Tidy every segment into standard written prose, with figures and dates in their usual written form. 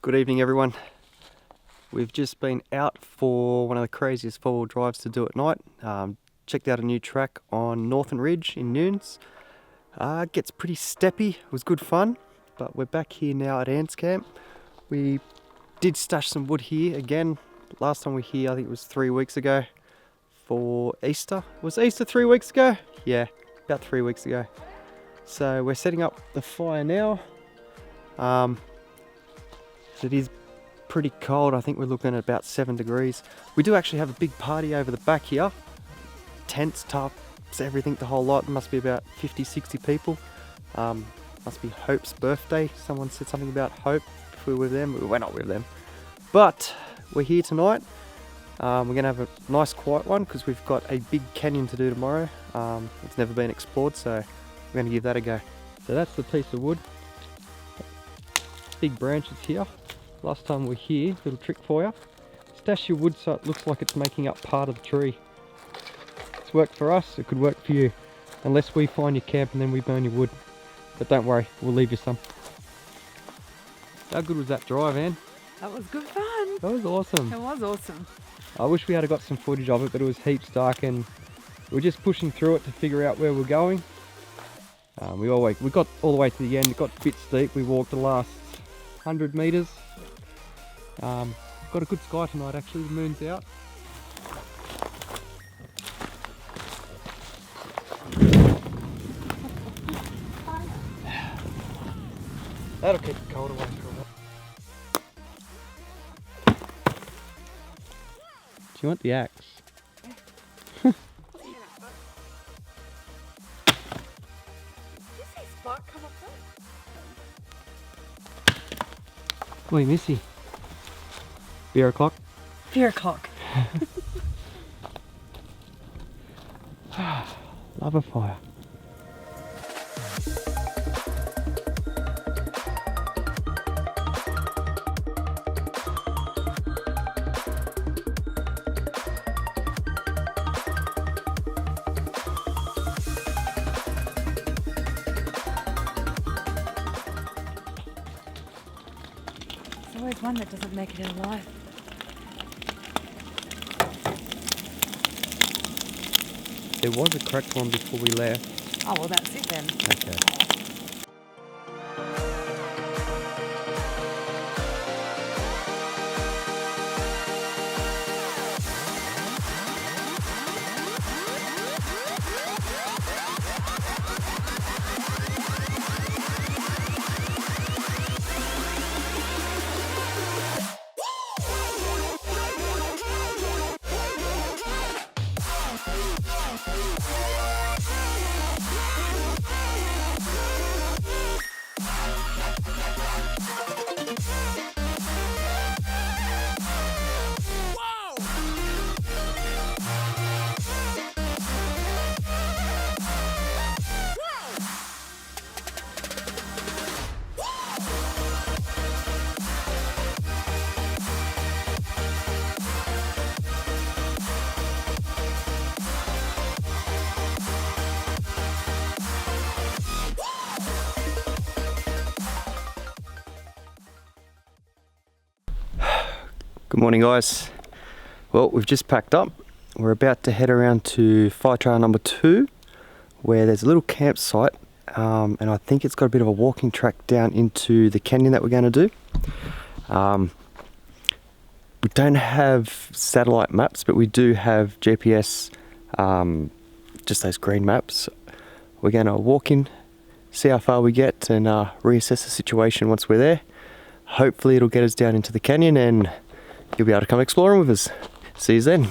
Good evening everyone. We've just been out for one of the craziest 4-wheel drives to do at night. Checked out a new track on Northern Ridge in Newnes. Gets pretty steppy, it was good fun, but we're back here now at Ants Camp. We did stash some wood here again. Last time we were here, I think it was 3 weeks ago for Easter. Was Easter 3 weeks ago? Yeah, about 3 weeks ago. So we're setting up the fire now. It is pretty cold. I think we're looking at about 7 degrees. We do actually have a big party over the back here. Tents, tarps, everything, the whole lot. There must be about 50, 60 people. Must be Hope's birthday. Someone said something about Hope if we were with them. We're not with them. But we're here tonight. We're going to have a nice quiet one because we've got a big canyon to do tomorrow. It's never been explored, so we're going to give that a go. So that's the piece of wood. Big branches here. Last time we're here, little trick for you. Stash your wood so it looks like it's making up part of the tree. It's worked for us, it could work for you. Unless we find your camp and then we burn your wood. But don't worry, we'll leave you some. How good was that drive, Anne? That was good fun. That was awesome. It was awesome. I wish we had got some footage of it, but it was heaps dark and we're just pushing through it to figure out where we're going. We got all the way to the end. It got a bit steep. We walked the last 100 metres. Got a good sky tonight actually, the moon's out. That'll keep the cold away for a while. Do you want the axe? Did you see Spark come up there? Oi, Missy. Beer o'clock? Beer o'clock. Love a fire. There's always one that doesn't make it alive. There was a cracked one before we left. Oh well, that's it then. Okay. Good morning guys. Well, we've just packed up. We're about to head around to firetrail number 2 where there's a little campsite and I think it's got a bit of a walking track down into the canyon that we're going to do. We don't have satellite maps, but we do have GPS, just those green maps. We're going to walk in, see how far we get and reassess the situation once we're there. Hopefully it'll get us down into the canyon and you'll be able to come exploring with us. See you then.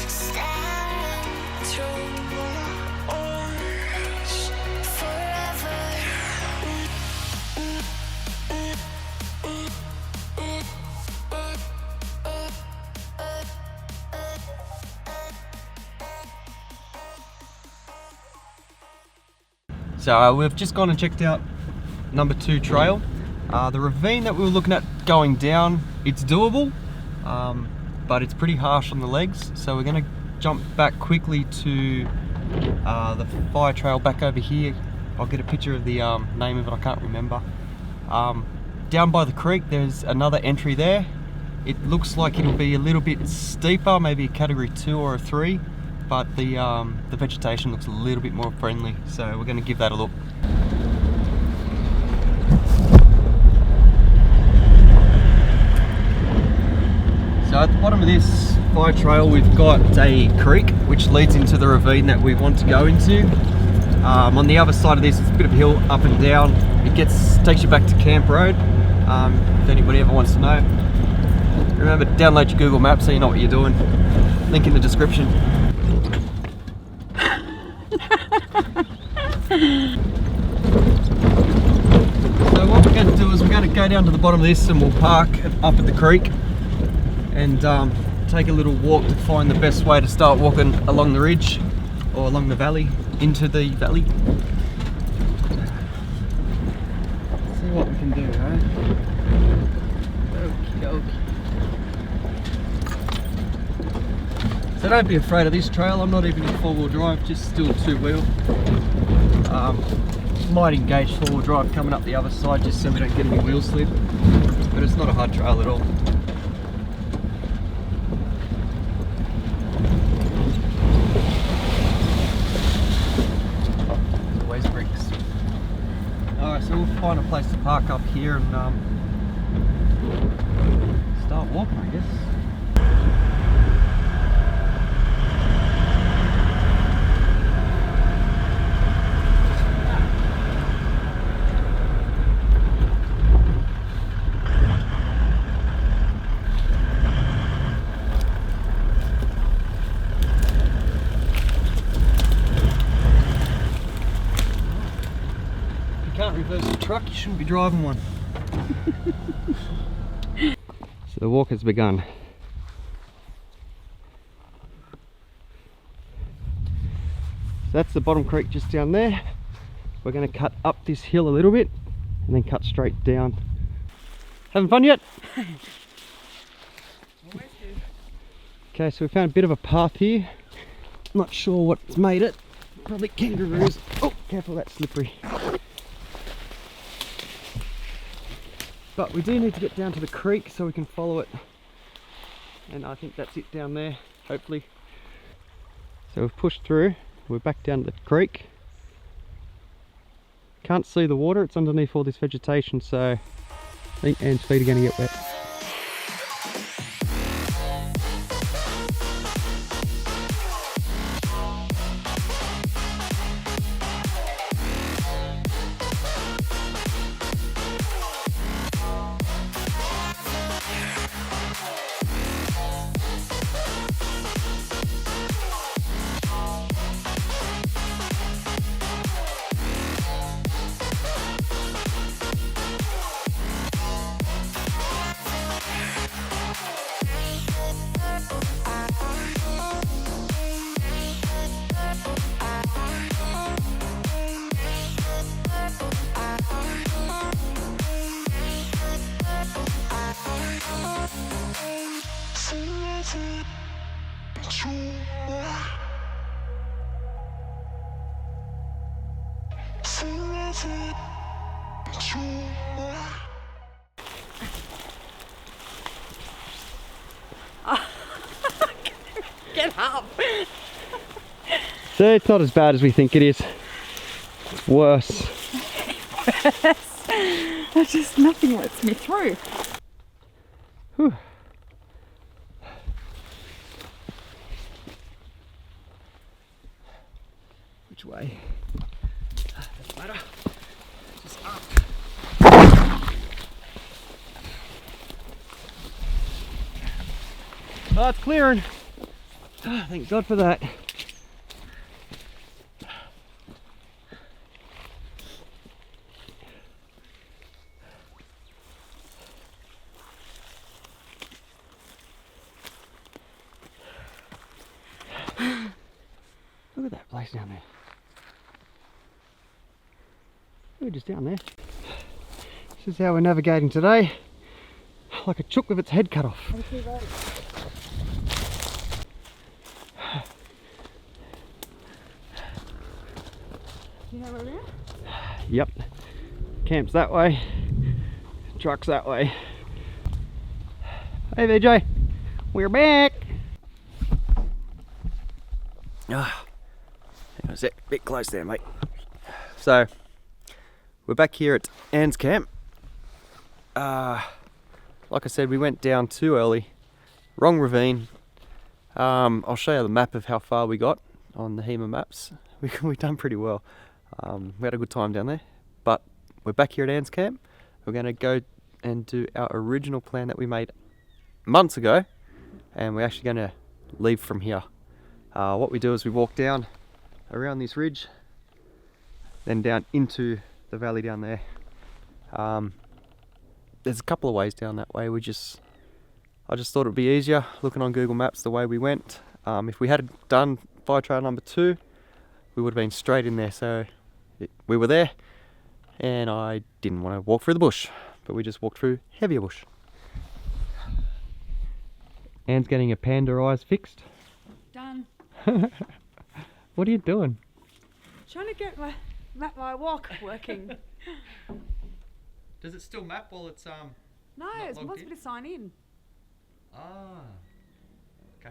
Staring through my eyes. So we've just gone and checked out number 2 trail. The ravine that we were looking at going down, it's doable, but it's pretty harsh on the legs. So we're going to jump back quickly to the fire trail back over here. I'll get a picture of the name of it, I can't remember. Down by the creek there's another entry there. It looks like it'll be a little bit steeper, maybe a category 2 or a 3, but the vegetation looks a little bit more friendly, so we're going to give that a look. So at the bottom of this fire trail we've got a creek which leads into the ravine that we want to go into. On the other side of this it's a bit of a hill up and down. It takes you back to Camp Road, if anybody ever wants to know. Remember to download your Google Maps so you know what you're doing. Link in the description. So what we're going to do is we're going to go down to the bottom of this and we'll park up at the creek and take a little walk to find the best way to start walking along the ridge or along the valley, into the valley. See what we can do, right? Okie dokie. So don't be afraid of this trail. I'm not even in 4-wheel drive, just still 2-wheel. Might engage 4-wheel drive coming up the other side just so we don't get any wheel slip, but it's not a hard trail at all. There's always bricks. Alright, so we'll find a place to park up here and start walking, I guess. Reverse the truck, you shouldn't be driving one. So the walk has begun. So that's the bottom creek just down there. We're going to cut up this hill a little bit and then cut straight down. Having fun yet? Okay, so we found a bit of a path here. Not sure what's made it. Probably kangaroos. Oh, careful, that's slippery. But we do need to get down to the creek so we can follow it. And I think that's it down there, hopefully. So we've pushed through, we're back down to the creek. Can't see the water, it's underneath all this vegetation, so I think Anne's feet are going to get wet. Get up! So it's not as bad as we think it is. It's worse. There's just nothing lets me through. Whew. Which way? Doesn't matter. Just up. Oh, it's clearing. Oh, thank God for that. Look at that place down there. We're just down there. This is how we're navigating today. Like a chook with its head cut off. You know where we are? Yep. Camp's that way. Truck's that way. Hey VJ, we're back. Ah, hang on a sec, bit close there, mate. So, we're back here at Anne's camp. Like I said, we went down too early. Wrong ravine. I'll show you the map of how far we got on the HEMA maps. We've done pretty well. We had a good time down there. But we're back here at Anne's camp. We're going to go and do our original plan that we made months ago. And we're actually going to leave from here. What we do is we walk down around this ridge, then down into the valley down there. There's a couple of ways down that way. I just thought it'd be easier looking on Google Maps the way we went. If we had done fire trail number 2, we would have been straight in there. So we were there, and I didn't want to walk through the bush, but we just walked through heavier bush. Anne's getting her panda eyes fixed. Done. What are you doing? Trying to get my walk working. Does it still map while it's No, not it's logged wants in? me to sign in. Ah, okay.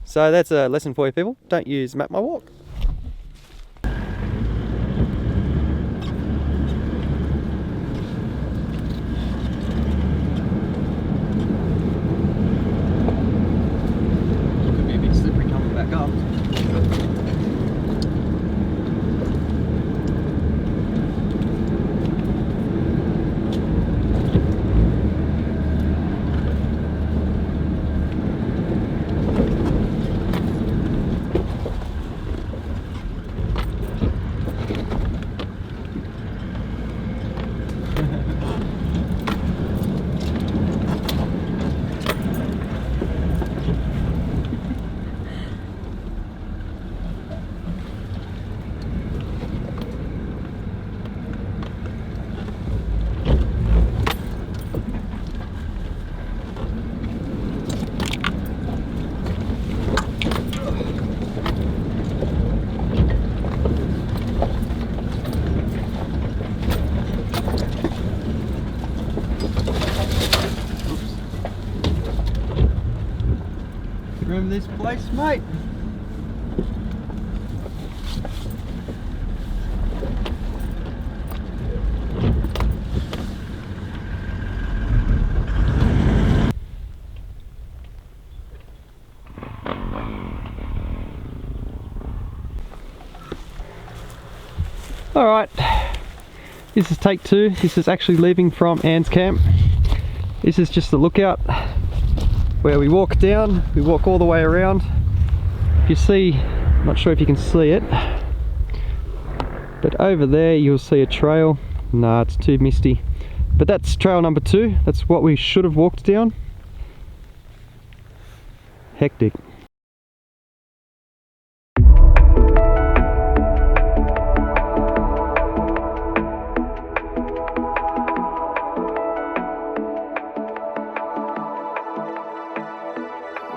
So that's a lesson for you people. Don't use Map My Walk. Could be a bit slippery coming back up. Room this place, mate. All right, this is take 2. This is actually leaving from Anne's camp. This is just the lookout where we walk down, we walk all the way around. If you see, I'm not sure if you can see it, but over there you'll see a trail. Nah, it's too misty. But that's trail number 2. That's what we should have walked down. Hectic.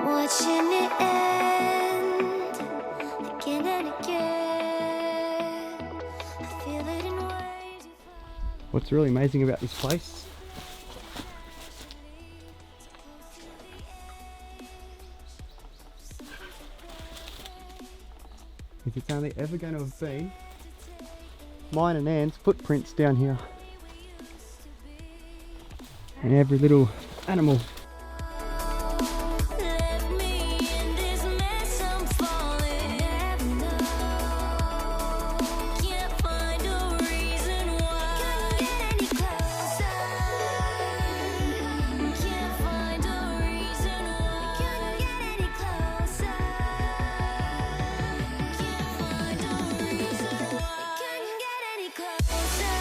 Watching it end again and again. I feel it in ways. What's really amazing about this place is it's only ever going to have been mine and Anne's footprints down here, and every little animal. Left me in this mess, I'm falling. Never know. Can't find a reason why. Can't get any closer. Can't find a reason why. Can't get any closer. Can't find a reason why. Couldn't get any closer.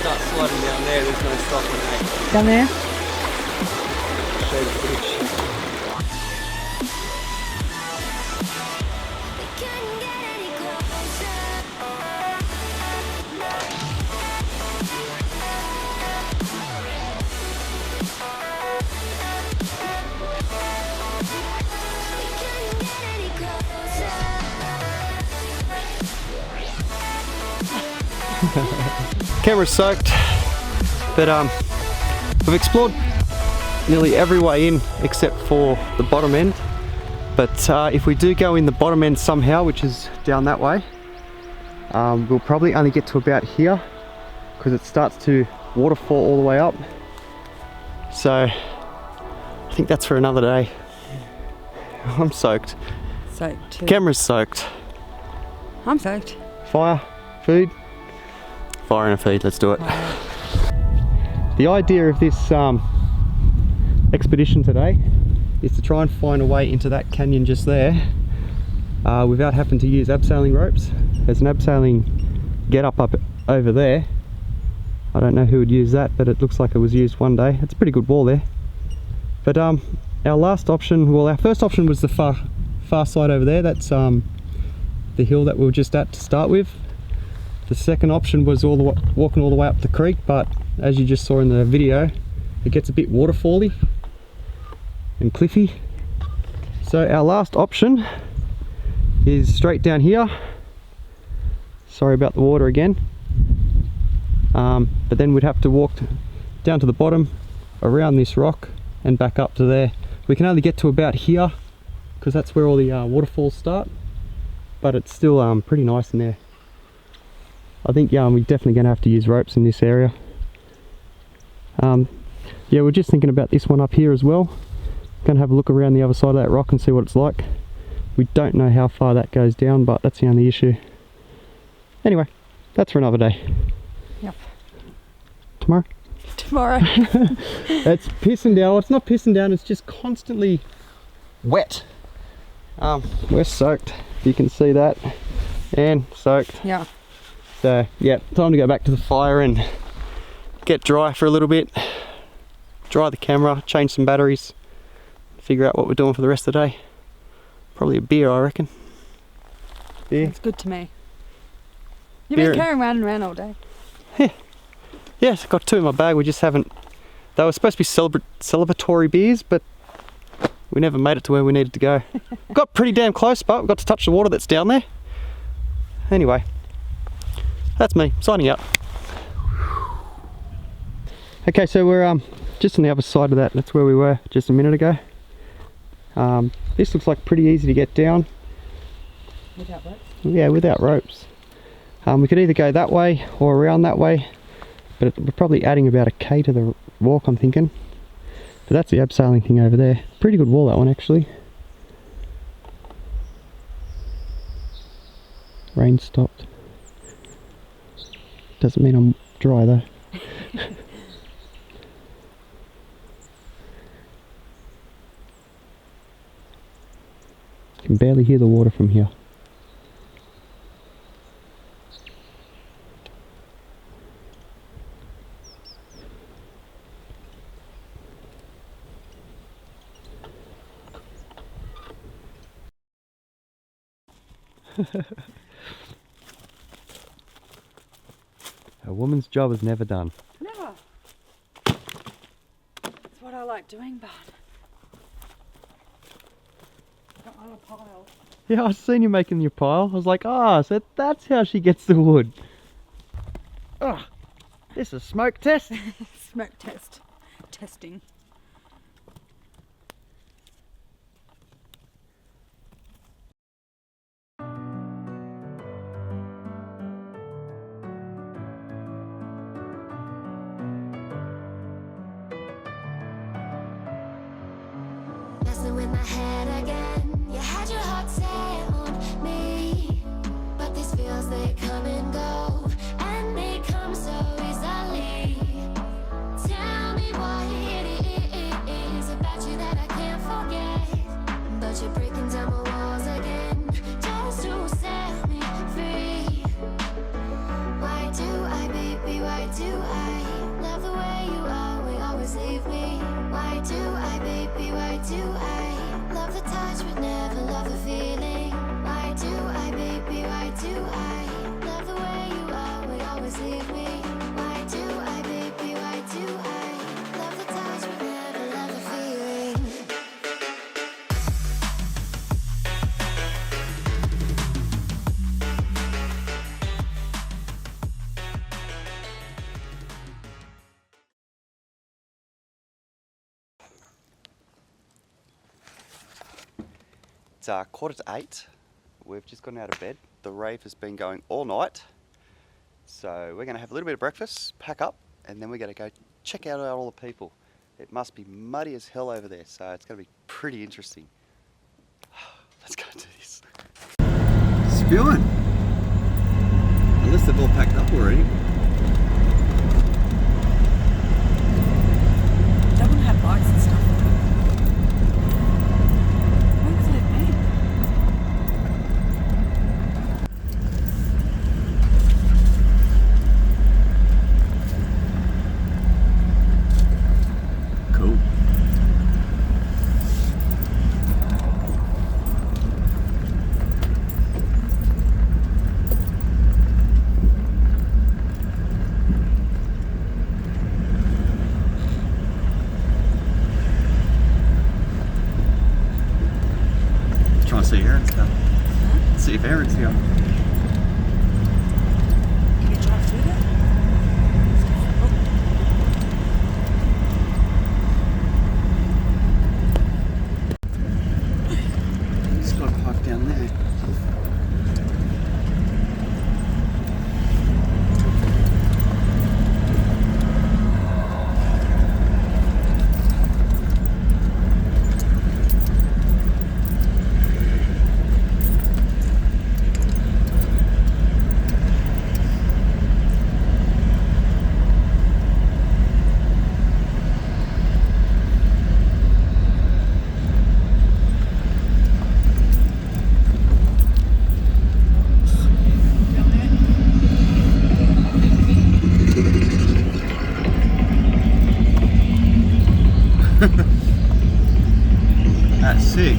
start sliding down there, there's no stopping, mate. Down there? Show the footage. Can't get any closer. Can't get any closer. Camera's soaked, but we've explored nearly every way in except for the bottom end. But if we do go in the bottom end somehow, which is down that way, we'll probably only get to about here because it starts to waterfall all the way up. So I think that's for another day. I'm soaked. Soaked too. Camera's soaked. I'm soaked. Fire, food. Fire and a feed, let's do it. Wow. The idea of this expedition today is to try and find a way into that canyon just there without having to use abseiling ropes. There's an abseiling get up over there. I don't know who would use that, but it looks like it was used one day. It's a pretty good wall there. But our last option, well, our first option was the far side over there. That's the hill that we were just at to start with. The second option was walking all the way up the creek, but as you just saw in the video, it gets a bit waterfally and cliffy. So our last option is straight down here. Sorry about the water again. But then we'd have to walk down to the bottom, around this rock and back up to there. We can only get to about here because that's where all the waterfalls start, but it's still pretty nice in there. I think we're definitely going to have to use ropes in this area. Yeah, we're just thinking about this one up here as well. Going to have a look around the other side of that rock and see what it's like. We don't know how far that goes down, but that's the only issue. Anyway, that's for another day. Yep. Tomorrow? Tomorrow. It's pissing down. Well, it's not pissing down, it's just constantly wet. We're soaked, if you can see that. And soaked. Yeah. So yeah, time to go back to the fire and get dry for a little bit. Dry the camera, change some batteries, figure out what we're doing for the rest of the day. Probably a beer, I reckon. Beer. It's good to me. You've Beer. been carrying round and round all day. Yes, I've got two in my bag. We just haven't. They were supposed to be celebratory beers, but we never made it to where we needed to go. Got pretty damn close, but we got to touch the water that's down there. Anyway, that's me signing out. Okay, so we're just on the other side of that. That's where we were just a minute ago. This looks like pretty easy to get down. Without ropes? Yeah, without ropes. We could either go that way or around that way, but we're probably adding about a K to the walk, I'm thinking. But that's the abseiling thing over there. Pretty good wall, that one, actually. Rain stopped. Doesn't mean I'm dry though. Can barely hear the water from here. A woman's job is never done. Never. It's what I like doing, but got on a pile. Yeah, I've seen you making your pile. I was like, ah, so that's how she gets the wood. Oh, this is a smoke test. Smoke test. Testing. Messing with my head again. You had your heart set on me, but these feels, they come and go, and they come so easily. Tell me why it It's 7:45. We've just gotten out of bed. The rave has been going all night. So we're going to have a little bit of breakfast, pack up, and then we're going to go check out all the people. It must be muddy as hell over there, so it's going to be pretty interesting. Let's go do this. Spewing! Unless they've all packed up already. They wouldn't have bikes and stuff. Where would they have been? Cool. Trying to see Aaron's car. See if Aaron's here. Can you drive through there? Just got a pipe down there. That's sick.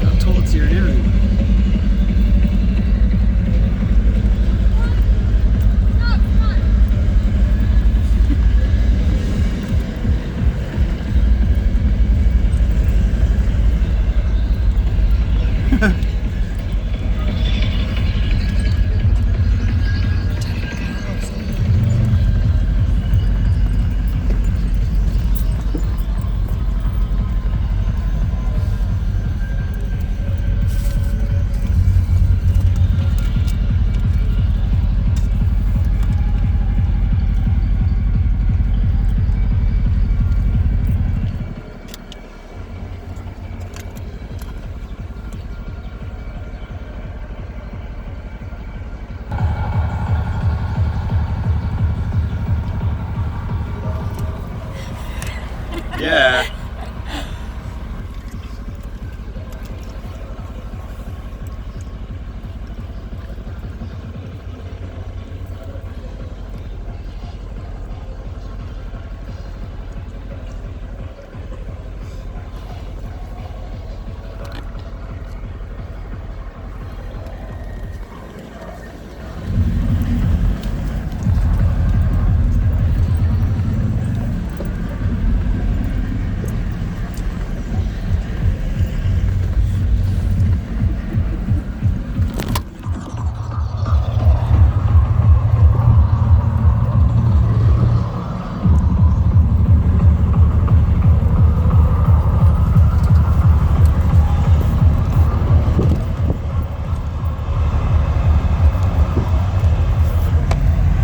Got toilets here and everything. Yeah.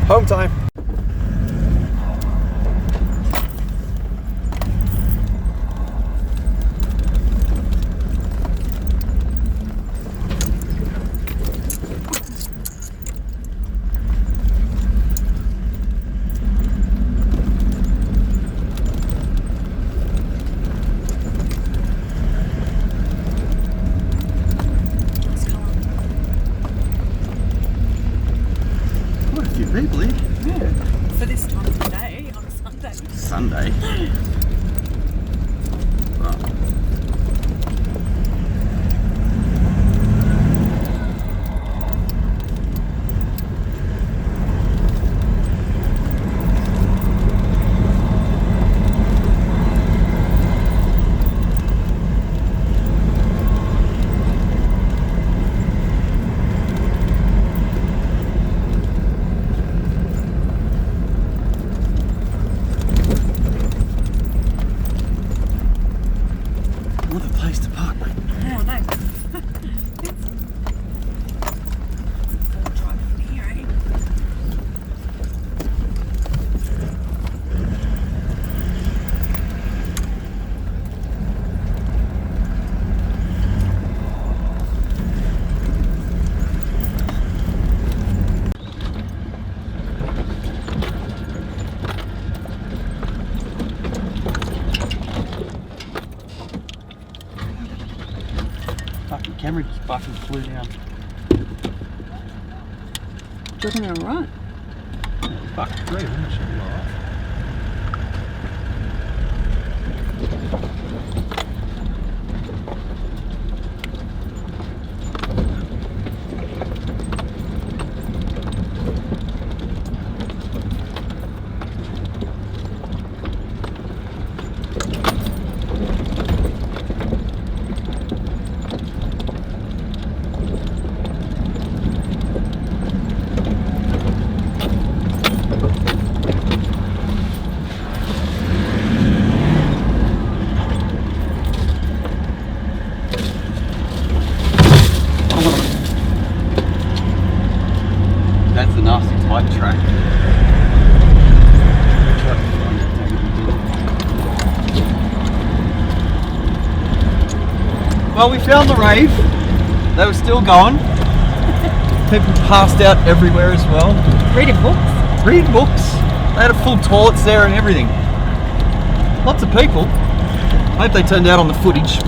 Home time. Quite a few people here. Yeah. For this time of the day on a Sunday. Sunday. Wow. camera just fucking flew down. Do you reckon they're alright? Fuck, 3 of them should be alright. That's the nasty tight track. Well, we found the rave. They were still going. People passed out everywhere as well. Reading books? Reading books. They had a full toilets there and everything. Lots of people. I hope they turned out on the footage.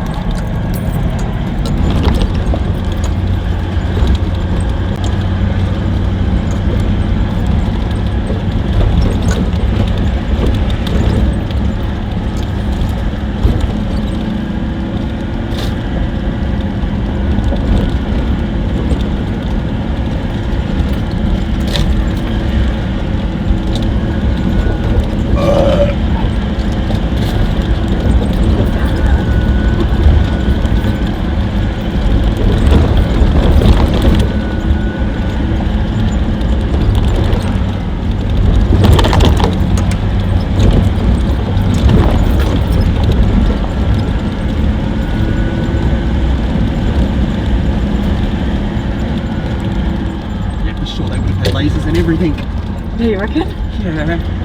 Lasers and everything. Do you reckon? Yeah.